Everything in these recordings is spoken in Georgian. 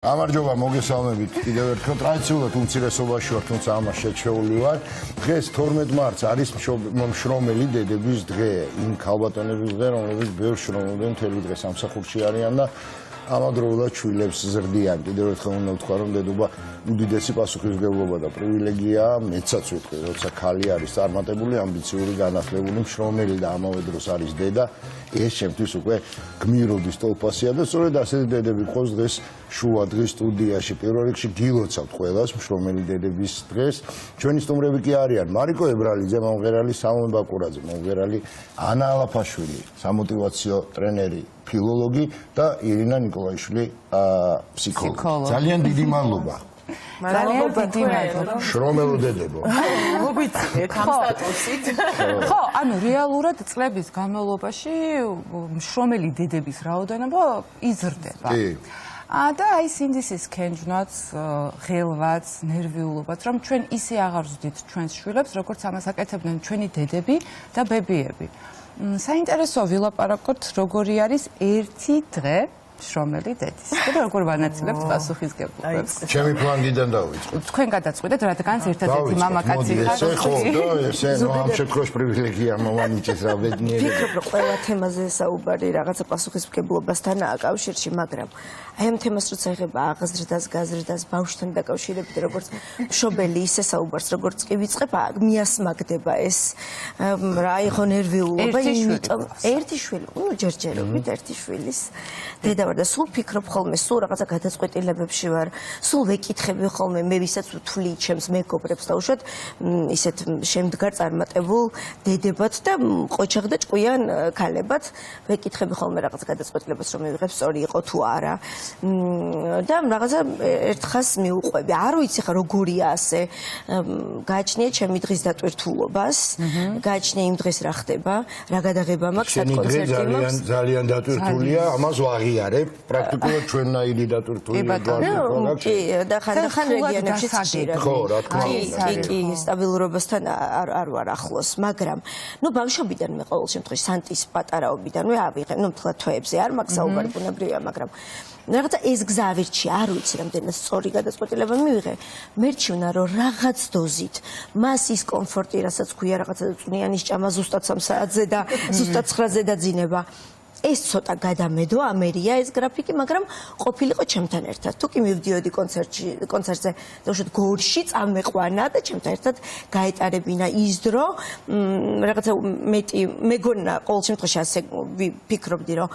გამარჯობა, მოგესალმებით. კიდევ ერთხელ ტრადიციულად უმცირესობაში ვარ, თუმცა ამას შეჩეული ვარ. დღეს 12 მარტს არის მშრომელი დედების დღე. იმ ქალბატონების დღე, რომლებიც ბევრ შრომობენ მთელი დღე სამსახურში არიან და ამავდროულად შვილებს ზრდიან. კიდევ ერთხელ უნდა ვთქვა, რომ დედობა უდიდესი პასუხისმგებლობა და პრივილეგიაა. მეცაც ვიტყვი, როცა ქალი არის წარმატებული, ამბიციური, განახლებული, მშრომელი და ამავე დროს არის დედა, ეს შემთთვის უკვე გმირობის ტოლფასია და სწორედ ასეთი დედები ყავს დღეს შუა დღის სტუდიაში. პირველ რიგში გილოცავთ ყველას მშრომელი დედების დღეს. ჩვენი სტუმრები კი არიან მარიკო ებრალიძე, მომღერალი სამონ ბაკურაძე, მომღერალი ანა ალაფაშვილი, სამოტივაციო ტრენერი, ფილოლოგი და ირინა ნიკოლაიშვილი, ფსიქოლოგი. ძალიან დიდი მადლობა. ძალიან დიდი მადლობა. შრომელო დედებო. მოგიწევთ ამ სტატუსით. ხო, ანუ რეალურად წლების განმავლობაში მშრომელი დედების რაოდენობა იზრდება. კი. და აი სინდისის კენჭნაც, ღელვაც, ნერვიულობაც, რომ ჩვენ ისე აღარ ვზდით ჩვენს შვილებს, როგორც ამას აკეთებდნენ ჩვენი დედები და ბებიები. საინტერესოა ვილაპარაკოთ, როგორი არის ერთი დღე შრომელი დედის. და როგორ ვანაწილებთ პასუხისმგებლობებს. ჩემი ფლანგიდან დავიწყოთ. თქვენ გადაწყვეტეთ, რადგან ერთ-ერთი მამაკაცი ხარ. ხო, ესე ამ შემთხვევაში პრივილეგია მომანიჭეს რა ბედნიერი. ფიქრობ, რომ ყველა თემაზე საუბარი რაღაცა პასუხისმგებლობასთანაა კავშირში, მაგრამ აი ამ თემას როცა ეხება აღზრდას, გაზრდას, ბავშვთან დაკავშირებით, როგორც მშობელი ისე საუბარს, როგორც კი ვიწყებ, მიასმაგდება ეს რა იყო ნერვიულობა, იმიტომ ერთი შვილი, ჯერჯერობით ერთი შვილის დედა და სულ ფიქრობ ხოლმე, სულ რაღაცა გადაწყვეტილებებში ვარ, სულ ვეკითხები ხოლმე, მე ვისაც ვთვლი ჩემს მეგობრებს და უშუალოდ ისეთ შემდგარ წარმატებულ დედებად და ყოჩაღ და ჭკვიან ქალებად ვეკითხები ხოლმე რაღაცა გადაწყვეტილებას, რომ მივიღებ სწორი იყო თუ არა. და რაღაცა ერთხას მიუყვები. არ ვიცი ხა როგორია ასე. გააჩნია ჩემი დღის დატვირთულობას, გააჩნია იმ დღეს რა ხდება, რა გადაღება მაქვს, საკონცერტი მაქვს. ძალიან დატვირთულია, ამას ვაღიარებ. პრაქტიკულად ჩვენნაირი დატვირთულია გვაქვს. კი, და ხან რეგიონებში ხშირად. ხო, რა თქმა უნდა. კი, სტაბილურობასთან არ ვარ ახლოს, მაგრამ ნუ ბავშვობიდან მე ყოველ შემთხვევაში სანტის პატარაობიდანვე ავიღე, ნუ თქვა თვეებზე არ მაქვს საუბარი ბუნებრივია, მაგრამ რაღაცა ეს გზა ავირჩი, არ ვიცი რამდენად სწორი გადაწყვეტილება მივიღე. მერჩი უნდა რომ რაღაც დოზით მას ის კომფორტი, რასაც ქვია რაღაცა წვნიანი ჭამა ზუსტად 3 საათზე და ზუსტად 9-ზე დაძინება. ეს ცოტა გადამედო ამერია ეს გრაფიკი, მაგრამ ყოფილიყო ჩემთან ერთად. თუ კი მივდიოდი კონცერტზე, უშუალოდ გორში წამეყვანა და ჩემთან ერთად გაეტარებინა ის დრო, რაღაცა მეტი მეგონა ყოველ შემთხვევაში ასე ვფიქრობდი, რომ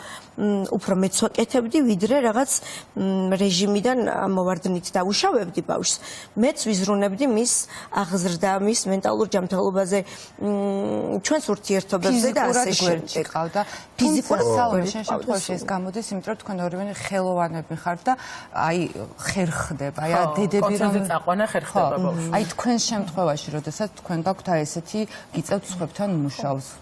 უფრო მეც ვაკეთებდი, ვიდრე რაღაც რეჟიმიდან ამოვარდნით დავუშავებდი ბავშვს. მეც ვიზრუნებდი მის აღზრდა, მის მენტალურ ჯანმრთელობაზე, ჩვენს ურთიერთობებზე და ასე შემდეგ. ფიზიკურად სალონში შენ შემთხვევაში ეს გამოდის, იმიტომ რომ თქვენ ორივე ხელოვანები ხართ და აი ხერ ხდება, აი დედები რომ წაყვანა ხერ ხდება ბავშვი. აი თქვენ შემთხვევაში, როდესაც თქვენ გაქვთ აი ესეთი გიწევთ სხვებთან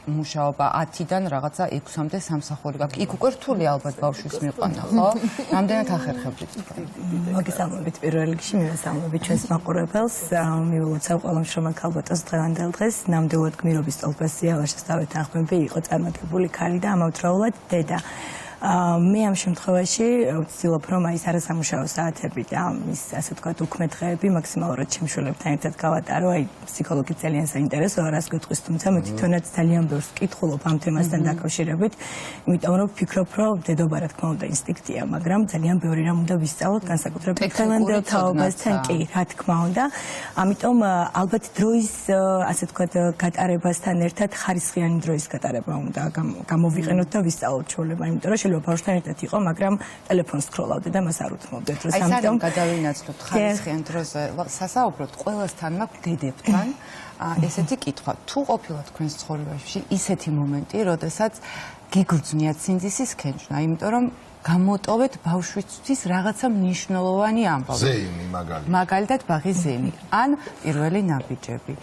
მუშაობა 10-დან რაღაცა 6-მდე სამსახური გაქვთ. იქ უკვე რთული ალბათ ბავშვის მიყვანა, ხო? რამდენად ახერხებთ თქვენ? მოგესალმებით პირველ რიგში, მივესალმებით ჩვენს მაყურებელს. მიულოცავ ყველა მშრომელ ქალბატონს დღევანდელ დღეს. ნამდვილად გმირობის ტოლფასია, ვაშესავეთ ახმები, იყო წარმატებული ქალი და ამავდროულად დედა. მე ამ შემთხვევაში ვცდილობ, რომ აი არასამუშაო საათები და ის ასე ვთქვათ უქმე დღეები მაქსიმალურად შემშულებთან ერთად გავატარო. აი ფსიქოლოგი ძალიან საინტერესოა, რას გეტყვის, თუმცა მე თვითონაც ძალიან ბევრს ვკითხულობ ამ თემასთან დაკავშირებით, იმიტომ რომ ვფიქრობ, რომ დედობა რა თქმა უნდა ინსტინქტია, მაგრამ ძალიან ბევრი რამ უნდა ვისწავლოთ, განსაკუთრებით თანანდელ თაობასთან, კი, რა თქმა უნდა. ამიტომ ალბათ დროის ასე ვთქვათ გატარებასთან ერთად ხარისხიანი დროის გატარება უნდა გამოვიყენოთ და ვისწავლოთ ჩვეულება, იმიტომ რომ ბავშვთან ერთად იყო, მაგრამ ტელეფონს სკროლავდა და მას არ უთმობდა დროს. ამიტომ გადავინაცვლოთ ხარისხიან დროზე. სასაუბროთ ყველასთან მაქვს დედებთან. ესეთი კითხვა, თუ ყოფილა თქვენს ცხოვრებაში ისეთი მომენტი, როდესაც გიგრძნიათ სინდისის კენჭნა, იმიტომ რომ გამოტოვეთ ბავშვისთვის რაღაცა მნიშვნელოვანი ამბავი. ზეიმი მაგალითად ბაღის ზეიმი, ან პირველი ნაბიჯები,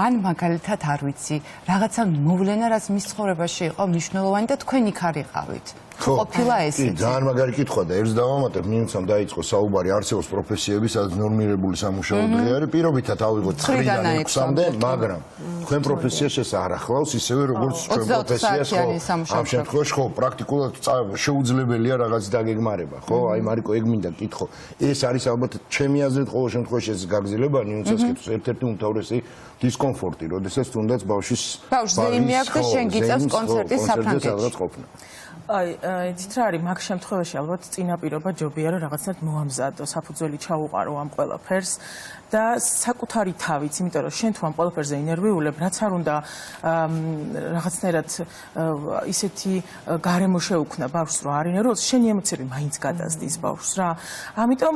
ან მაგალითად არ ვიცი, რაღაცა მოვლენა, რაც მის ცხოვრებაში იყო მნიშვნელოვანი და თქვენ იქ არიყავით. ყოფილა ესეც. ძალიან მაგარი კითხვა და ერთს დავამატებ, ნინცამ დაიწყო საუბარი არცეოს პროფესიების, სადაც ნორმირებული სამუშაო დღე არის, პირობითად ავიღოთ 9-დან 6-მდე, მაგრამ თქვენ პროფესიას ეს არ ახლავს, ისევე როგორც ჩვენ პროფესიას ხო. ამ შემთხვევაში ხო, პრაქტიკულად შეუძლებელია რაღაც დაგეგმარება, ხო? აი მარიკო, ეგ მინდა კითხო. ეს არის ალბათ ჩემი აზრით ყოველ შემთხვევაში ეს გაგზელება ნინცას კითხვის ერთ-ერთი უმთავრესი დისკომფორტი, როდესაც თუნდაც ბავშვის ზეიმი აქვს და შენ გიწევს კონცერტის საფრანგეთში. აი, იცით რა არის, მაგ შემთხვევაში ალბათ წინაპირობა ჯობია რომ რაღაცნაირად მოამზადო, საფუძველი ჩაუყარო ამ ყველაფერს და საკუთარი თავით, იმიტომ რომ შენ თუ ამ ყველაფერზე ინერვიულებ, რაც არ უნდა რაღაცნაირად ისეთი გარემო შეუქმნა ბავშვს, რომ არ ინერვიულს, შენი ემოციები მაინც გადასდის ბავშვს რა. ამიტომ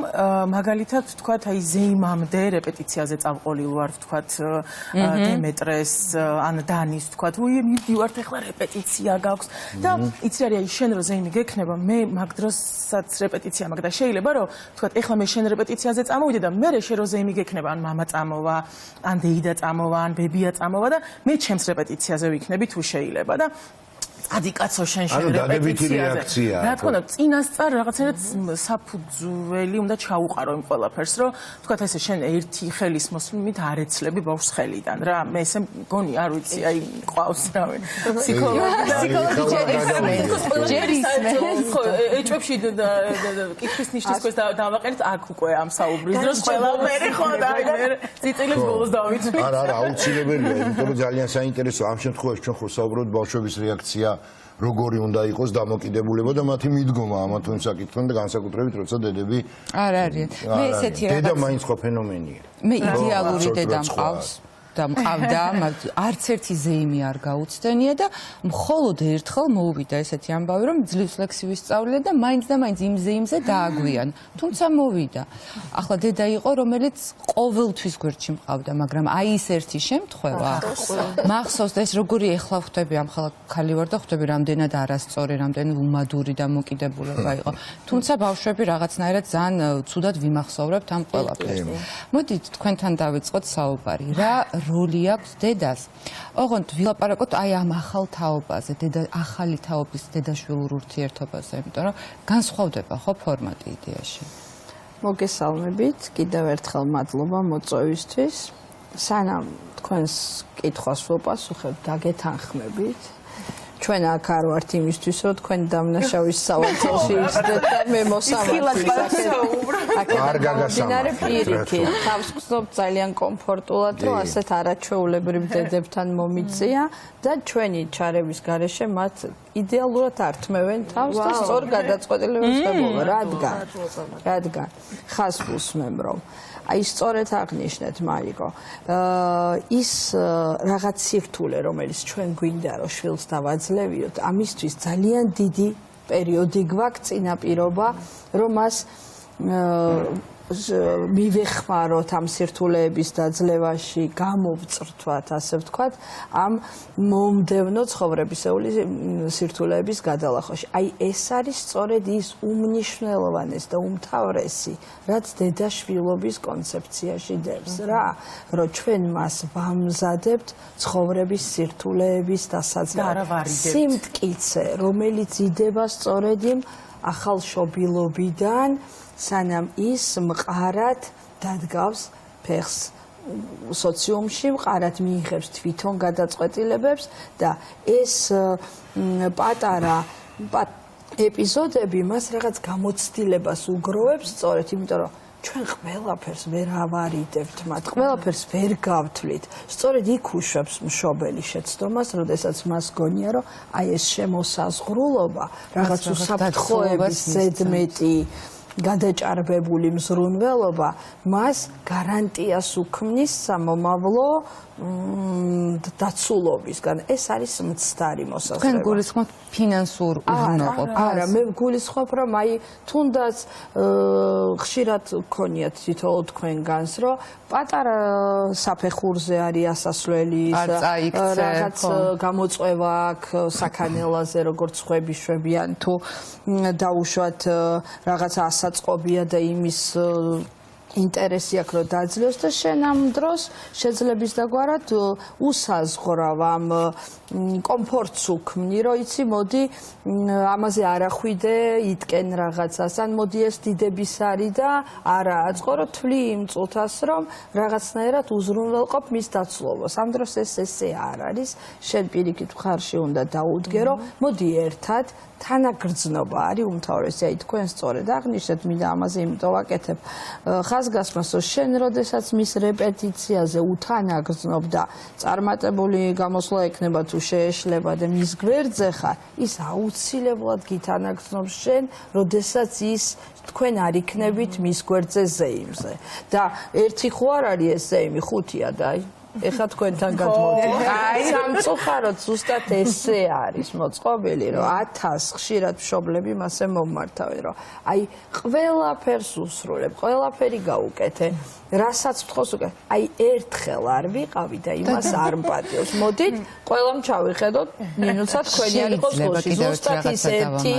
მაგალითად ვთქვათ, აი ზეიმამდე რეპეტიციაზე წავყოლილ ვარ, ვთქვათ, დემეტრეს ან დანის, ვთქვათ, მივდივართ ახლა რეპეტიცია გაქვს და იცი რა აი შენ რო ზეიმი გექნება, მე მაგ დროსაც რეპეტიცია მაქვს და შეიძლება რომ ვთქვათ, ახლა მე შენ რეპეტიციაზე წამოვიდე და მე შენ რო ზეიმი გექნება, ან მამა წამოვა, ან დეიდა წამოვა, ან ბებია წამოვა და მე ჩემს რეპეტიციაზე ვიქნები თუ შეიძლება და ადი კაცო შენ დადებითი რეაქცია. რა თქმა უნდა, წინასწარ რაღაცნაირად საფუძველი უნდა ჩაუყარო იმ ყველაფერს, რომ თქვათ ესე შენ ერთი ხელის მოსვლით არ ეცლები ბავშვს ხელიდან რა. მე ესე მგონი, არ ვიცი, აი ყავს რავი. ფსიქოლოგი ხო, ეჭვებში კითხვის ნიშნის ქვეშ დავაყენეთ აქ უკვე ამ საუბრის დროს ყველა მერე ხო და წიწილებს ბოლოს დავიცვით. არა, აუცილებელია, იმიტომ რომ ძალიან საინტერესო ამ შემთხვევაში ჩვენ ხო საუბრობთ ბავშვების რეაქცია როგორი უნდა იყოს დამოკიდებულება და მათი მიდგომა ამა თუ იმ საკითხთან და განსაკუთრებით როცა დედები არ არის. მე ესეთი რაღაც დედა მაინც ხო ფენომენია. მე იდეალური დედა მყავს და მყავდა, არც ერთი ზეიმი არ გაუცდენია და მხოლოდ ერთხელ მოვიდა ესეთი ამბავი, რომ ძლივს ლექსი ვისწავლე და მაინც იმ ზეიმზე დააგვიან. თუმცა მოვიდა. ახლა დედა იყო, რომელიც ყოველთვის გვერდში მყავდა, მაგრამ აი ეს ერთი შემთხვევა მახსოვს და ეს როგორი ეხლა ხვდები ამ ხალი ვარ და ხვდები რამდენად არასწორი, რამდენად უმადური დამოკიდებულება იყო. თუმცა ბავშვები რაღაცნაირად ძალიან ცუდად ვიმახსოვრებთ ამ ყველაფერს. მოდით თქვენთან დავიწყოთ საუბარი. რა როლი აქვს დედას? ოღონდ ვილაპარაკოთ აი ამ ახალ თაობაზე, ახალი თაობის დედაშვილურ ურთიერთობაზე, იმიტომ რომ განსხვავდება ხო ფორმატი იდეაში. მოგესალმებით, კიდევ ერთხელ მადლობა მოწვევისთვის. სანამ თქვენს კითხვას ვუპასუხებ, დაგეთანხმებით. ჩვენ აქ არ ვართ იმისთვის, რომ თქვენ დამნაშავის სავარცხელში ისდეთ და მე მოსამართლე. არ გაგასამართლეთ. პირიქით, თავს გრძნობ ძალიან კომფორტულად, რომ ასეთ არაჩვეულებრივ დედებთან მომიწია და ჩვენი ჩარების გარეშე მათ იდეალურად ართმევენ თავს და სწორ გადაწყვეტილებებს ხდებოდა. რადგან ხას ვუსმენ, აი სწორედ აღნიშნეთ მარიკო. ის რაღაც სირთულე, რომელიც ჩვენ გვინდა რომ შვილს დავაძლევიოთ, ამისთვის ძალიან დიდი პერიოდი გვაქვს წინაპირობა, რომ მას მივეხმაროთ ამ სირთულეების დაძლევაში, გამოვწრთვათ, ასე ვთქვათ, ამ მომდევნო ცხოვრებისეული სირთულეების გადალახვაში. აი ეს არის სწორედ ის უმნიშვნელოვანეს და უმთავრესი, რაც დედაშვილობის კონცეფციაში დევს რა, რომ ჩვენ მას ვამზადებთ ცხოვრების სირთულეების დასაძლევად. სიმტკიცე, რომელიც იდება სწორედ იმ ახალშობილობიდან, სანამ ის მყარად დადგავს ფეხს სოციუმში, მყარად მიიღებს თვითონ გადაწყვეტილებებს და ეს პატარა ეპიზოდები მას რაღაც გამოცდილებას უგროვებს სწორედ, იმიტომ რომ ჩვენ ყველაფერს ვერ ავარიდებთ მათ, ყველაფერს ვერ გავთვლით. სწორედ იქ უშვებს მშობელი შეცდომას, როდესაც მას გონია, რომ აი ეს შემოსაზღვრულობა, რაღაც უსაფრთხოების ზედმეტი გადაჭარბებული მზრუნველობა მას გარანტიას უქმნის სამომავლო დაცულობისგან. ეს არის მცდარი მოსაზრება. თქვენ გულისხმობთ ფინანსურ უზრუნველყოფას? არა, მე გულისხმობ, რომ აი თუნდაც ხშირად გქონიათ თითოეულ თქვენგანს, რომ პატარა საფეხურზე არის ასასვლელი, რაღაც გამოწვევა აქვს საქანელაზე, როგორც ხვები შვებიან თუ დაუშვათ რაღაცა ასაწყობია და იმის ინტერესი აქვს რომ დაძლევს და შენ ამ დროს შეძლების დაგვარად უსაზღვრავ ამ კომფორტს უქმნი, რომ იცი, მოდი ამაზე არ ახვიდე, იტკენ რაღაცას, ან მოდი ეს დიდების არის და არა აწყო, რომ თვლი იმ წუთას, რომ რაღაცნაირად უზრუნველყოფ მის დაცლობას. ამ დროს ესე არ არის, შენ პირიქით მხარში უნდა დაუდგე, რომ მოდი ერთად თანაგრძნობა არის უმთავრესი, აი თქვენ სწორედ აღნიშნეთ, მინდა ამაზე იმიტომ ვაკეთებ ხაზგასმას, რომ შენ როდესაც მის რეპეტიციაზე უთანაგრძნობ და წარმატებული გამოსვლა ექნება თუ შეეშლება და მის გვერდზე ხარ, ის აუცილებლად გითანაგრძნობს შენ, როდესაც ის თქვენ არ იქნებით მის გვერდზე ზეიმზე. და ერთი ხო არ არის ეს ზეიმი, ხუთია და აი ეხლა თქვენთან გადმოვიდეთ. აი სამწუხაროდ ზუსტად ესე არის მოწყობილი, რომ 1000 ხშირად მშობლები მასე მომმართავენ, რომ აი ყველაფერს usრულებ, ყველაფერი გაუკეთე, რასაც ვთხოვს უკვე, აი ერთხელ არ ვიყავი და იმას არ მპატიოს. მოდით, ყველამ ჩავიხედოთ, მინუცად თქვენი არ იყოს გულში. ზუსტად ის ერთი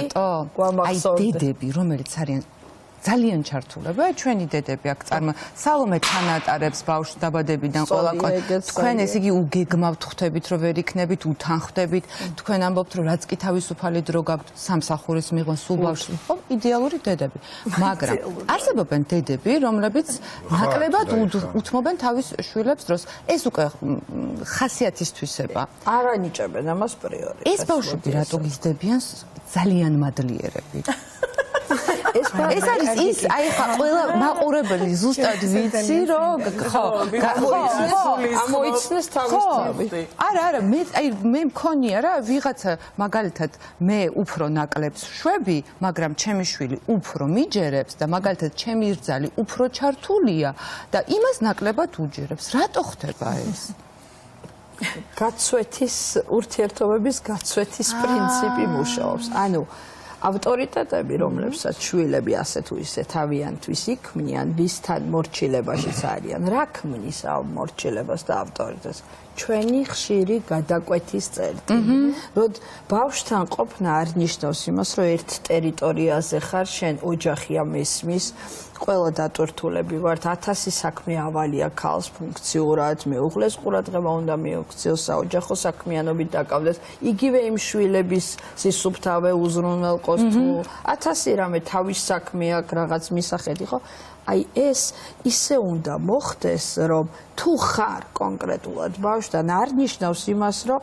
გვამახსოვრდეთ. აი დედები, რომელიც არიან ძალიან ჩართულება, ჩვენი დედები აქ სალომე თანატარებს ბავშვს დაბადებიდან ყველა თქვენ ესე იგი უგეგმავთ ხვდებით რომ ვერ იქნებით, უთან ხვდებით, თქვენ ამბობთ რომ რაც კი თავისუფალი დრო გაქვთ სამსახურის მიღონ სულ ბავშვს, ხო, იდეალური დედები. მაგრამ არსებობენ დედები, რომლებიც ნაკლებად უთმობენ თავის შვილებს დროს. ეს უკვე ხასიათისთვისება. არ ანიჭებენ ამას პრიორიტეტს. ეს ბავშვები რატო გიზდებიან ძალიან მადლიერები? ეს არის ის, აი ხა ყველა მაყურებელი ზუსტად ვიცი, რომ ხო, ამოიცნეს თავის თავი. არა, მე მქონია რა, ვიღაცა მაგალითად მე უფრო ნაკლებს შვები, მაგრამ ჩემი შვილი უფრო მიჯერებს და მაგალითად ჩემი რძალი უფრო ჩართულია და იმას ნაკლებად უჯერებს. რატო ხდება ეს? გაცვეთის ურთიერთობების გაცვეთის პრინციპი მუშაობს. ანუ ავტორიტეტები, რომლებსაც შვილები ასე თუ ისე თავიანთვის იქმნიან, ვისთან მორჩილებაშიც არიან, რა ქმნის ამ მორჩილებას და ავტორიტეტს? ჩვენი ხშირი გადაკვეთის წერტი. როდ ბავშვთან ყოფნა არ ნიშნავს იმას, რომ ერთ ტერიტორიაზე ხარ, შენ ოჯახია მესმის, ყველა დატვირთულები ვართ, 1000 საქმე ავალია ქალს ფუნქციურად, მეუღლეს ყურადღება უნდა მიაქციოს, საოჯახო საქმიანობით დაკავდეს, იგივე იმ შვილების სისუფთავე უზრუნველყოს თუ 1000 რამე თავის საქმე აქვს, რაღაც მისახედი, ხო? აი ეს ისე უნდა მოხდეს, რომ თუ ხარ კონკრეტულად ბავშვთან არ ნიშნავს იმას, რომ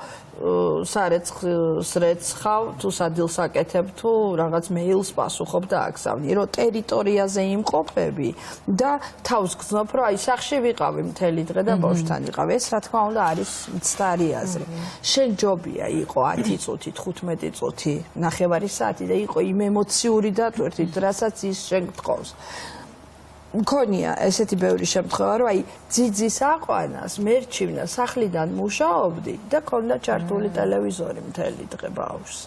სარეცხს რეცხავ, თუ სადილს აკეთებ, თუ რაღაც მეილს პასუხობ და აგზავნი, რომ ტერიტორიაზე იმყოფები და თავს გრძნობ, რომ აი სახში ვიყავი მთელი დღე და ბავშვთან ვიყავი. ეს რა თქმა უნდა არის მცდარი აზრი. შენ ჯობია იყო 10 წუთი, 15 წუთი, ნახევარი საათი და იყო იმ ემოციური დატვირთვით, რასაც ის შენ გთხოვს. მქონია ესეთი ბევრი შემთხვევა, რომ აი ძიძის აყვანას მერჩივნა სახლიდან მუშაობდი და ქონდა ჩართული ტელევიზორი მთელი დღე ბავშვს.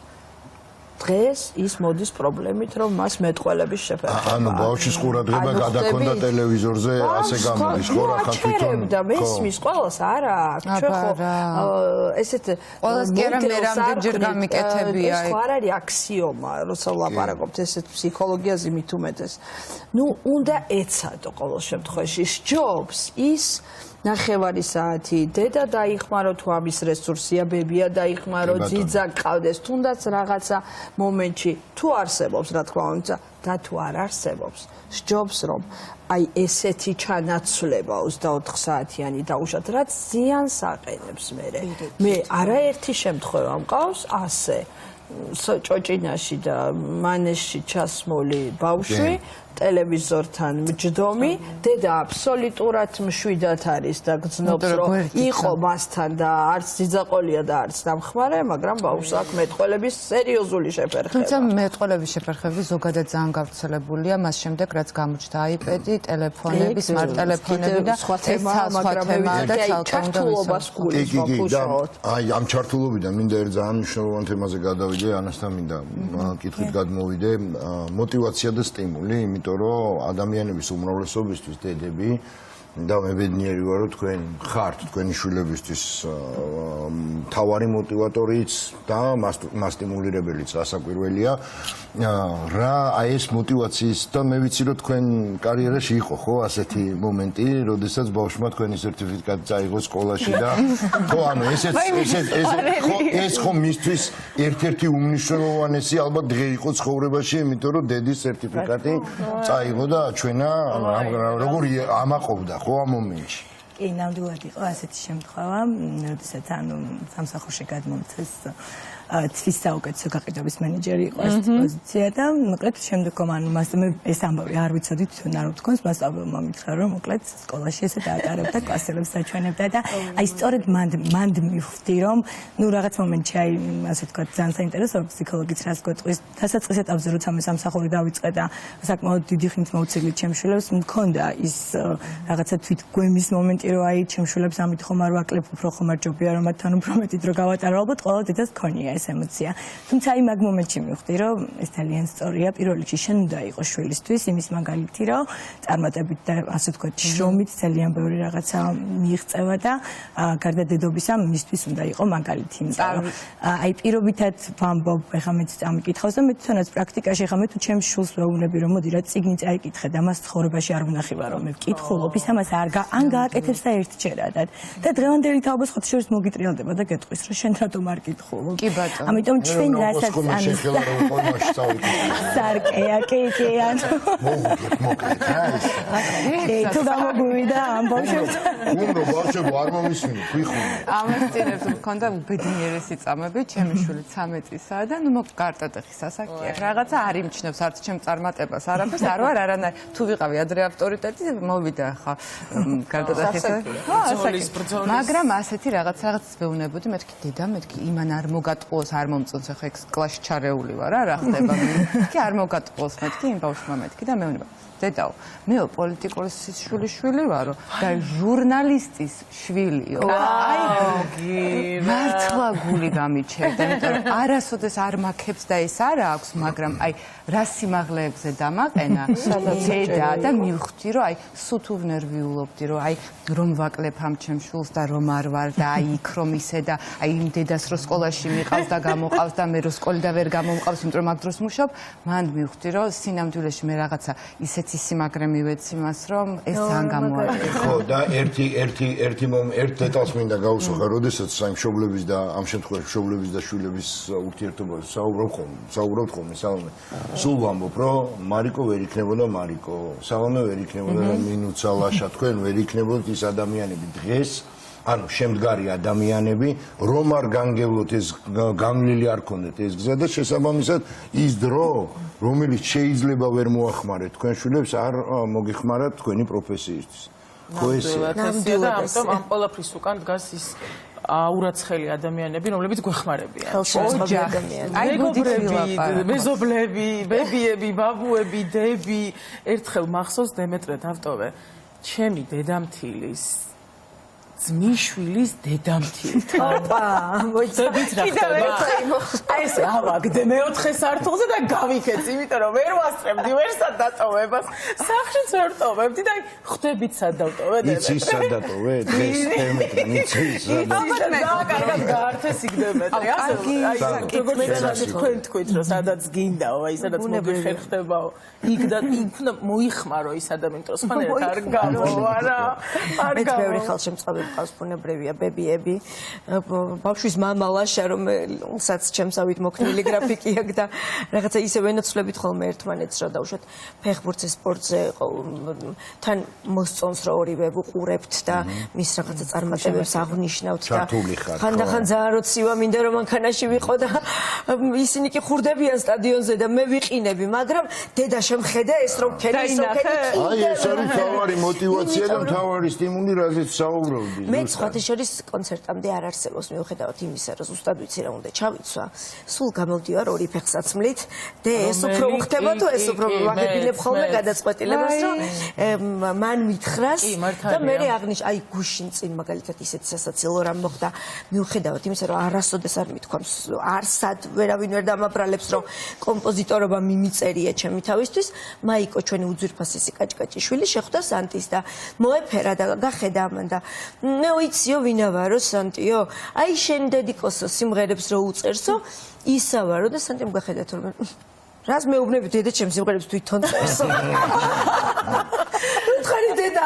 დღეს ის მოდის პრობლემით, რომ მას მეტყველების შეფერხება. ანუ ბავშვის ყურადღება გადაქონდა ტელევიზორზე, ასე გამოდის, ხო რა ხა თვითონ. და მესმის ყველას არა აქვს. ჩვენ ხო ესეთ ყველას კი არა მე რამდენჯერ გამიკეთებია. ეს ხო არ არის აქსიომა, როცა ვლაპარაკობთ ესეთ ფსიქოლოგიაზე მით უმეტეს. ნუ უნდა ეცადო ყოველ შემთხვევაში სჯობს ის ნახევარი საათი დედა დაიხმარო თუ ამის რესურსია, ბებია დაიხმარო, ძიძა გყავდეს, თუნდაც რაღაცა მომენტში თუ არსებობს, რა თქმა უნდა, და თუ არ არსებობს, სჯობს რომ აი ესეთი ჩანაცვლება 24 საათიანი დაუშვათ, რაც ზიანს აყენებს მე არაერთი შემთხვევა მყავს ასე ჭოჭინაში და მანეში ჩასმული ბავშვი ტელევიზორთან მჯდომი, დედა აბსოლუტურად მშვიდად არის და გძნობს, რომ იყო მასთან და არც ძიძაყოლია და არც დამხმარე, მაგრამ ბავშვს აქვს მეტყველების სერიოზული შეფერხება. თუმცა მეტყველების შეფერხები ზოგადად ძალიან გავრცელებულია, მას შემდეგ რაც გამოჩნდა iPad-ი, ტელეფონები, სმარტ-ტელეფონები და სხვა თემა და ჩართულობას გულისხმობ უშუალოდ. აი ამ ჩართულობიდან მინდა ერთ ძალიან მნიშვნელოვან თემაზე გადავიდე, ანასთან მინდა კითხვით გადმოვიდე, мотивация და სტიმული, იმიტომ რომ ადამიანების უმრავლესობისთვის დედები და მე ბედნიერი ვარ, რომ თქვენ ხართ თქვენი შვილებისთვის მთავარი мотиваტორიც და მასტიმულირებელიც გასაკვირველია. რა აი ეს мотиваციის და მე ვიცი რომ თქვენ კარიერაში იყო ხო ასეთი მომენტი, როდესაც ბავშვმა თქვენი სერტიფიკატი წაიღო სკოლაში და ხო ანუ ეს ხო მისთვის ერთ-ერთი უმნიშვნელოვანესი ალბათ დღე იყო ცხოვრებაში, იმიტომ რომ დედის სერტიფიკატი წაიღო და ჩვენა როგორ ამაყობდა ხო ამ მომენტში. კი, ნამდვილად იყო ასეთი შემთხვევა, როდესაც ანუ სამსახურში გადმომცეს თვის საუკეთესო გაყიდვების მენეჯერი იყო ეს პოზიცია და მოკლედ შემდგომ ანუ მას მე ეს ამბავი არ ვიცოდი თვითონ არ ვთქვენს, მას სწავლულმა მითხრა რომ მოკლედ სკოლაში ესე დაატარებდა კლასელებს საჩვენებდა და აი სწორედ მანდ მივხვდი რომ ნუ რაღაც მომენტში აი ასე თქვა ძალიან საინტერესოა ფსიქოლოგიც რას გვეტყვის დასაწყის ეტაპზე როცა მე სამსახური დავიწყე და საკმაოდ დიდი ხნით მოვცილით ჩემს შვილებს მქონდა ის რაღაცა თვითგვემის მომენტი რომ აი ჩემს შვილებს ამით ხომ არ ვაკლებ უფრო ხომ არ ჯობია რომ მათთან უფრო მეტი დრო გავატარო ალბათ ყველა დედას ქონია ეს ემოცია. თუმცა აი მაგ მომენტში მივხვდი რომ ეს ძალიან სწორია. პირველ რიგში შენ უნდა იყოს შვილისთვის იმის მაგალითი რომ წარმატებით და ასე ვთქვათ შრომით ძალიან ბევრი რაღაცა მიიღწევა და გარდა დედობისა მისთვის უნდა იყო მაგალითი. იმიტომ რომ აი პირობითად ვამბობ ახლა მეც ამიკითხავს და მე თვითონაც პრაქტიკაში ახლა მე თუ ჩემს შვილს ვეუბნები რომ მოდი რა წიგნი წაიკითხე და მას ცხოვრებაში არ ვნახივა რომ მე ვკითხულობ ის ამას არ გააკეთებს და ერთჯერადად და დღევანდელი თაობას ხოთ შორის მოგიტრიალდება და გეტყვის რომ შენ რატომ არ კითხულობ. ამიტომ ჩვენ რასაც სარკეა კი ანუ მოკლედ თუ გამოგვივიდა ამ ბავშვებს უნდა ბავშვები არ მომისმინო ხიხო ამას წინებს მქონდა ბედნიერესი წამები ჩემი შვილი 13 წლისაა და ნუ მოკარტატეხის ასაკია რაღაცა არ იმჩნევს არც ჩემ წარმატებას არაფერს არ ვარ არანაირ თუ ვიყავი ადრე ავტორიტეტი მოვიდა ხა კარტატეხისა მაგრამ ასეთი რაღაც ვეუბნებოდი მეთქი დედა მეთქი იმან არ მოგატყუოს არ მომწონს ახლა ეს კლასში ჩარეული ვარ რა ხდება მეთქი არ მოგატყუოს მეთქი იმ ბავშვმა მეთქი და მეუბნება დედაო მეო პოლიტიკოს შვილი ვარო და ჟურნალისტის შვილიო აი მართლა გული გამიჩერდა იმიტომ რომ არასოდეს არ მაქებს და ეს არა აქვს მაგრამ აი რა სიმაღლეებზე დამაყენა დედა და მივხვდი რომ აი სულ თუ ნერვიულობდი რომ აი რომ ვაკლებ ამ ჩემ შვილს და რომ არ ვარ და აი იქ რომ ისე და აი იმ დედას რო სკოლაში მიყავს და გამოყავს და მე რო სკოლიდან ვერ გამომყავს იმიტომ რომ აქ დროს მუშაობ მან მივხვდი რომ სინამდვილეში მე რაღაცა ისეთი სიმაგრე მივეცი მას რომ ეს ძალიან გამოაჩერდა ხო და ერთ დეტალს მინდა გავუსახა როდესაც აი მშობლების და ამ შემთხვევაში მშობლების და შვილების ურთიერთობაზე საუბრობთ ხოლმე სალომე სულ ვამბობ რომ მარიკო ვერ იქნებოდა მარიკო სალომე ვერ იქნებოდა მინუცა ლაშა თქვენ ვერ იქნებოდით ის ადამიანები დღეს ანუ შემდგარი ადამიანები რომ არ განგებლოთ ეს გამლილი არ ქონდეთ ეს გზა და შესაბამისად ის დრო რომელიც შეიძლება ვერ მოახმარეთ თქვენ შვილებს არ მოგიხმარათ თქვენი პროფესიისთვის ხო ესეა და ამიტომ ამ ყველაფრის უკან დგას ის აურაცხელი ადამიანები რომლებიც გვეხმარებიან აი მეგობრები მეზობლები ბებიები ბაბუები დები ერთხელ მახსოვს დემეტრე დავტოვე ჩემი დედამთილის ძმისშვილის დედამთილთან. მოიცადეთ რა ხდება. აი ეს ავაგდე მეოთხე სართულზე და გავიქეც, იმიტომ რომ ვერ ვასწრებდი ვერსად დატოვებას. სახლშიც ვერ ტოვებდი და ხვდებით სად დავტოვე და იცი სად დატოვე? დღეს თემეტრი იცი სად დავტოვე. და კარგად გაართეს იგდემეტრი. ასე როგორც თქვენ თქვით რომ სადაც გინდაო, აი სადაც მოგეხერხდებაო. იქ და იქ უნდა მოიხმარო ის ადამიანი, რომ სხვანაირად არ გამოვა რა. არ მე ბევრი ხელშემწყობი ყავს ბუნებრივია ბებიები ბავშვის მამა ლაშა რომელსაც ჩემსავით მოქმნილი გრაფიკი აქვს და რაღაცა ისე ვენაცვლებით ხოლმე ერთმანეთს რა დავუშვათ ფეხბურთზე სპორტზე თან მოსწონს რომ ორივე ვუყურებთ და მის რაღაცა წარმატებებს აღნიშნავთ და ხანდახან ძალიან როცივა მინდა რომ მანქანაში ვიყო და ისინი კი ხურდებიან სტადიონზე და მე ვიყინები მაგრამ დედა შემხედა ეს რომ ქენი სოკენი აი ეს არის თავარი мотиваცია და თავარი სტიმული რაზეც საუბრობდი მე სხვათა შორის კონცერტამდე არ არსებობს მიუხედავად იმისა, რომ ზუსტად ვიცი რა უნდა ჩავიცვა. სულ გამოვდივარ ორი ფეხსაცმლით და ეს უფრო უხდება თუ ეს უფრო ვაგებინებ ხოლმე გადაწყვეტილებას, რომ მან მითხრას და მე აი გუშინ წინ მაგალითად ისეთი სასაცილო რამ მოხდა მიუხედავად იმისა, რომ არასოდეს არ მithქვამს, არსად ვერავინ ვერ დამაბრალებს, რომ კომპოზიტორობა მიმიწერია ჩემი თავისთვის, მაიკო ჩვენი უძვირფასესი კაჭკაჭიშვილი შეხვდა სანტის და მოეფერა და გახედა ამან და მე ვიციო ვინა ვარო სანტიო, აი შენ დედიკოსო სიმღერებს რო უწერსო, ისა ვარო და სანტიმ გახედა თორემ რას მეუბნები დედა ჩემს სიმღერებს თვითონ წერსო. ხარი დედა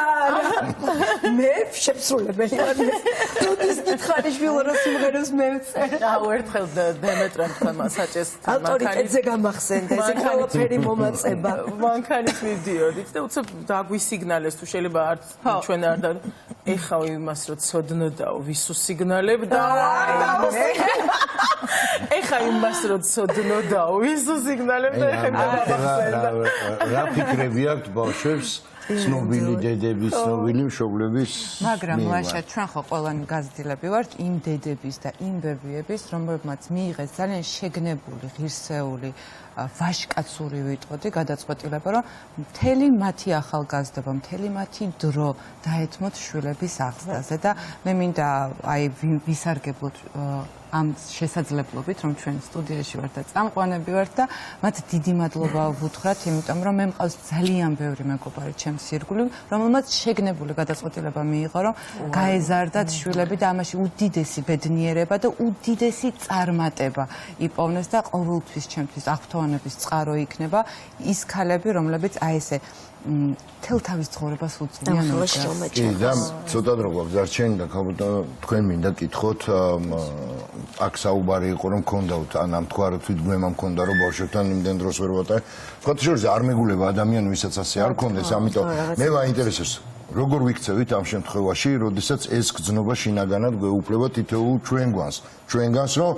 მე შეფსრულებელი ვარ. თუდის გითხარი შვილო რა სიმღერებს მევწერ. აუ ერთხელ დემეტრემ თქვა საჭეს ავტორიტეტზე გამახსენდა ეს ყველაფერი მომაწება. მანქანის მიდიოდით და უცებ დაგვისიგნალეს თუ შეიძლება არც ჩვენ არ და ეხავ იმას რომ ცოდნოდაო ვისო სიგნალებ და ეხა იმას რომ ცოდნოდაო ვისო სიგნალებ და ეხა გამახსენდა. რა ფიქრები აქვთ ბავშვებს? ცნობილი დედების, ცნობილი მშობლების. მაგრამ ვაშა ჩვენ ხო ყველანი გაზრდილები ვართ იმ დედების და იმ ბებიების, რომლებმაც მიიღეს ძალიან შეგნებული, ღირსეული, ვაჟკაცური ვიტყოდი გადაწყვეტილება, რომ მთელი მათი ახალგაზრდობა, მთელი მათი დრო დაეთმოთ შვილების აღზრდაზე და მე მინდა აი ვისარგებლოთ ამ შესაძლებლობით, რომ ჩვენ სტუდიაში ვართ და წამყვანები ვართ და მათ დიდი მადლობა ვუთხრათ, იმიტომ რომ მე მყავს ძალიან ბევრი მეგობარი ჩემს ირგვლივ, რომელმაც შეგნებული გადაწყვეტილება მიიღო, რომ გაეზარდათ შვილები და ამაში უდიდესი ბედნიერება და უდიდესი წარმატება იპოვნეს და ყოველთვის ჩემთვის აღფრთოვანების წყარო იქნება ის ქალები, რომლებიც აი ესე თელ თავის ცხოვრებას უწევიან მოჭრას. კი და ცოტა დრო გვაქვს დარჩენილი და ქალბატონო თქვენ მინდა კითხოთ აქ საუბარი იყო რომ მქონდათ ან ამ თქვა რომ თვითგვემა მქონდა რომ ბავშვებთან იმდენ დროს ვერ ვატარე. თქვათ შორის არ მეგულება ადამიანი ვისაც ასე არ ქონდეს, ამიტომ მე მაინტერესებს როგორ ვიქცევით ამ შემთხვევაში, როდესაც ეს გზნობა შინაგანად გვეუფლება თითოეულ ჩვენგვანს, რომ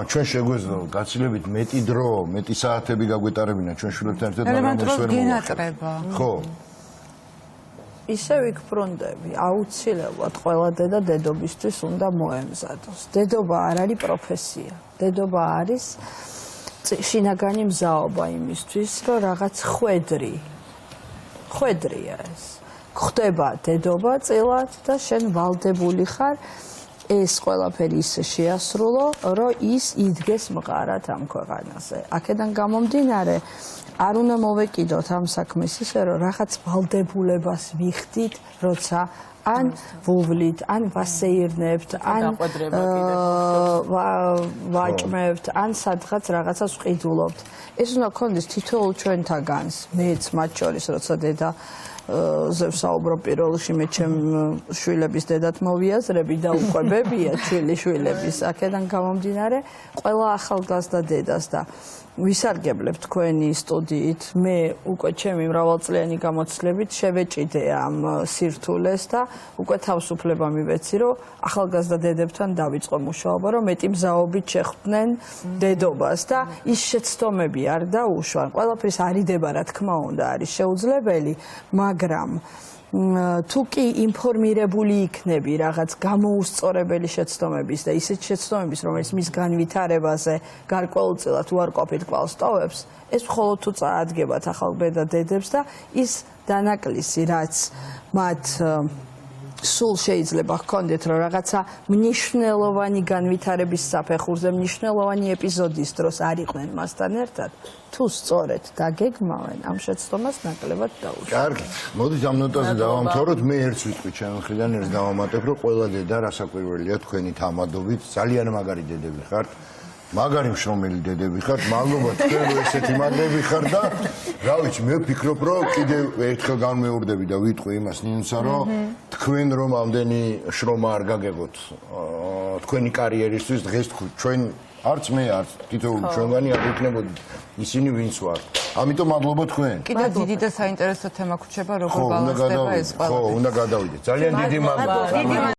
ჩვენ შეგვეძლო გაცილებით მეტი დრო, მეტი საათები გაგვეტარებინა ჩვენ შვილებთან ერთად, მაგრამ ეს ვერ გენატრება. ხო. ისე ვიქფრონდები, აუცილებლად ყველა დედა დედობისთვის უნდა მოემზადოს. დედობა არ არის პროფესია. დედობა არის შინაგანი მზაობა იმისთვის, რომ რაღაც ხვედრია ეს. ხდება დედობა წილად და შენ ვალდებული ხარ ეს ყველაფერი ისე შეასრულო, რომ ის იდგეს მყარად ამ ქვეყანაზე. აქედან გამომდინარე, არ უნდა მოვეკიდოთ ამ საქმეს ისე, რომ რაღაც ვალდებულებას ვიხდით, როცა ან ვუვლით, ან ვასეირნებთ, ან ვაჭმევთ, ან სადღაც რაღაცას ვყიდულობთ. ეს უნდა გქონდეს თითოეულ ჩვენთაგანს, მეც მათ შორის, როცა დედა ზევსაუბრო პირველ რიგში მე ჩემ შვილების დედად მოვიაზრები და უკვე ბებია შვილების აქედან გამომდინარე ყველა ახალგაზრდა დედას და ვისარგებლებ თქვენი სტუდიით მე უკვე ჩემი მრავალწლიანი გამოცდილებით შევეჭიდე ამ სირთულეს და უკვე თავისუფლება მივეცი რომ ახალგაზრდა დედებთან დავიწყო მუშაობა რომ მეტი მზაობით შეხვდნენ დედობას და ის შეცდომები არ დაუშვან ყველაფრის არიდება რა თქმა უნდა არის შეუძლებელი მაგრამ თუ კი ინფორმირებული იქნები რაღაც გამოუსწორებელი შეცდომების და ისეთ შეცდომების რომელიც მის განვითარებაზე გარკვეულწილად უარყოფით კვალს ტოვებს ეს მხოლოდ თუ წაადგებათ ახალბედა დედებს და ის დანაკლისი რაც მათ სულ შეიძლება ჰქონდეთ რომ რაღაცა მნიშვნელოვანი განვითარების საფეხურზე მნიშვნელოვანი ეპიზოდის დროს არ იყვნენ მასთან ერთად თუ სწორედ დაგეგმავენ ამ შეცდომას ნაკლებად დაუშვათ. კარგი, მოდით ამ ნოტაზე დავამთავროთ. მე ერთს ვიტყვი ჩემი მხრიდან ერთს დავამატებ რომ ყველა დედა რასაკვირველია თქვენი თამადობით ძალიან მაგარი დედები ხართ. მაგარი მშრომელი დედები ხართ, მადლობა თქვენ რომ ესეთი მაგრები ხართ და რა ვიცი, მე ვფიქრობ რომ კიდევ ერთხელ განმეორდები და ვიტყვი იმას ნინსა რომ თქვენ რომ ამდენი შრომა არ გაგებოთ თქვენი კარიერისთვის დღეს ჩვენ არც მე არც თითოეული ჩვენგანი არ ვიქნებოდი ისინი ვინც ვართ. ამიტომ მადლობა თქვენ. კიდევ დიდი და საინტერესო თემა გვჩება როგორ ბალანსდება ეს ყველაფერი. ხო, უნდა გადავიდეთ. ძალიან დიდი მადლობა.